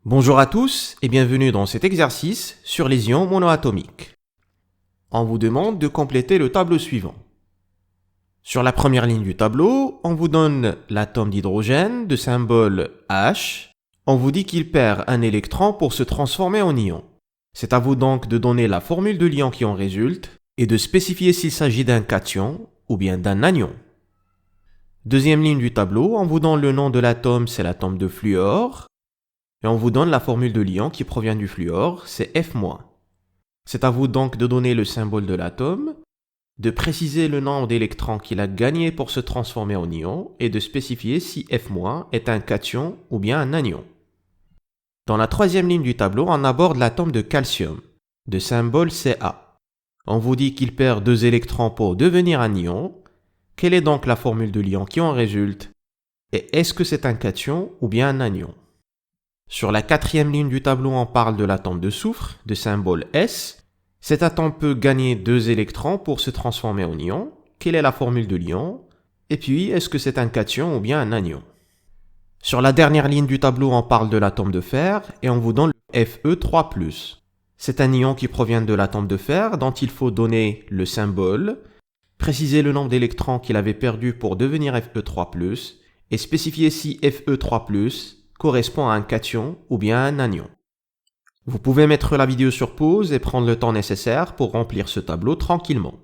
Bonjour à tous et bienvenue dans cet exercice sur les ions monoatomiques. On vous demande de compléter le tableau suivant. Sur la première ligne du tableau, on vous donne l'atome d'hydrogène de symbole H. On vous dit qu'il perd un électron pour se transformer en ion. C'est à vous donc de donner la formule de l'ion qui en résulte et de spécifier s'il s'agit d'un cation ou bien d'un anion. Deuxième ligne du tableau, on vous donne le nom de l'atome, c'est l'atome de fluor. Et on vous donne la formule de l'ion qui provient du fluor, c'est F-. C'est à vous donc de donner le symbole de l'atome, de préciser le nombre d'électrons qu'il a gagné pour se transformer en ion et de spécifier si F- est un cation ou bien un anion. Dans la troisième ligne du tableau, on aborde l'atome de calcium, de symbole Ca. On vous dit qu'il perd 2 électrons pour devenir un ion. Quelle est donc la formule de l'ion qui en résulte? Et est-ce que c'est un cation ou bien un anion? Sur la quatrième ligne du tableau, on parle de l'atome de soufre, de symbole S. Cet atome peut gagner 2 électrons pour se transformer en ion. Quelle est la formule de l'ion? Et puis, est-ce que c'est un cation ou bien un anion? Sur la dernière ligne du tableau, on parle de l'atome de fer et on vous donne le Fe3+. C'est un ion qui provient de l'atome de fer dont il faut donner le symbole, préciser le nombre d'électrons qu'il avait perdu pour devenir Fe3+, et spécifier si Fe3+, correspond à un cation ou bien à un anion. Vous pouvez mettre la vidéo sur pause et prendre le temps nécessaire pour remplir ce tableau tranquillement.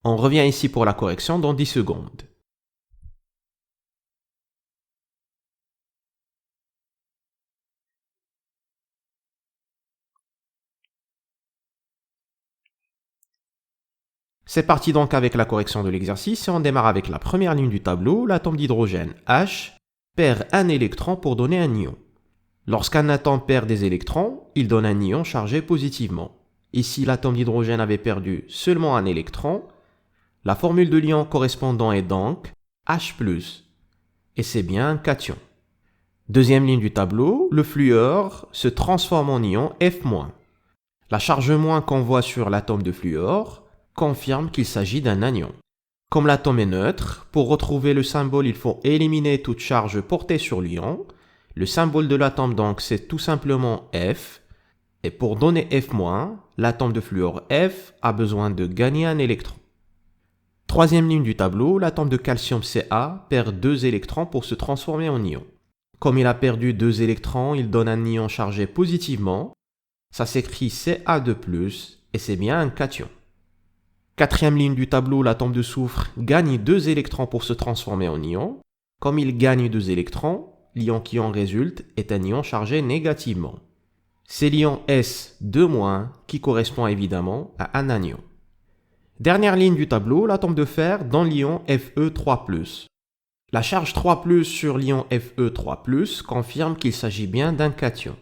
On revient ici pour la correction dans 10 secondes. C'est parti donc avec la correction de l'exercice et on démarre avec la première ligne du tableau, l'atome d'hydrogène H perd un électron pour donner un ion. Lorsqu'un atome perd des électrons, il donne un ion chargé positivement. Ici, l'atome d'hydrogène avait perdu seulement un électron. La formule de l'ion correspondant est donc H+, et c'est bien un cation. Deuxième ligne du tableau, le fluor se transforme en ion F-. La charge moins qu'on voit sur l'atome de fluor confirme qu'il s'agit d'un anion. Comme l'atome est neutre, pour retrouver le symbole, il faut éliminer toute charge portée sur l'ion. Le symbole de l'atome donc c'est tout simplement F. Et pour donner F-, l'atome de fluor F a besoin de gagner un électron. Troisième ligne du tableau, l'atome de calcium Ca perd 2 électrons pour se transformer en ion. Comme il a perdu 2 électrons, il donne un ion chargé positivement. Ça s'écrit Ca2+, et c'est bien un cation. Quatrième ligne du tableau, l'atome de soufre gagne 2 électrons pour se transformer en ion. Comme il gagne 2 électrons, l'ion qui en résulte est un ion chargé négativement. C'est l'ion S2- qui correspond évidemment à un anion. Dernière ligne du tableau, l'atome de fer donne l'ion Fe3+. La charge 3+ sur l'ion Fe3+ confirme qu'il s'agit bien d'un cation.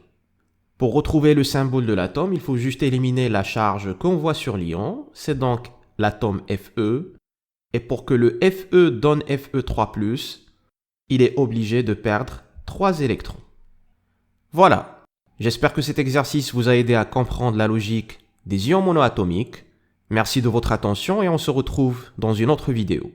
Pour retrouver le symbole de l'atome, il faut juste éliminer la charge qu'on voit sur l'ion, c'est donc l'atome Fe, et pour que le Fe donne Fe3+, il est obligé de perdre 3 électrons. Voilà, j'espère que cet exercice vous a aidé à comprendre la logique des ions monoatomiques. Merci de votre attention et on se retrouve dans une autre vidéo.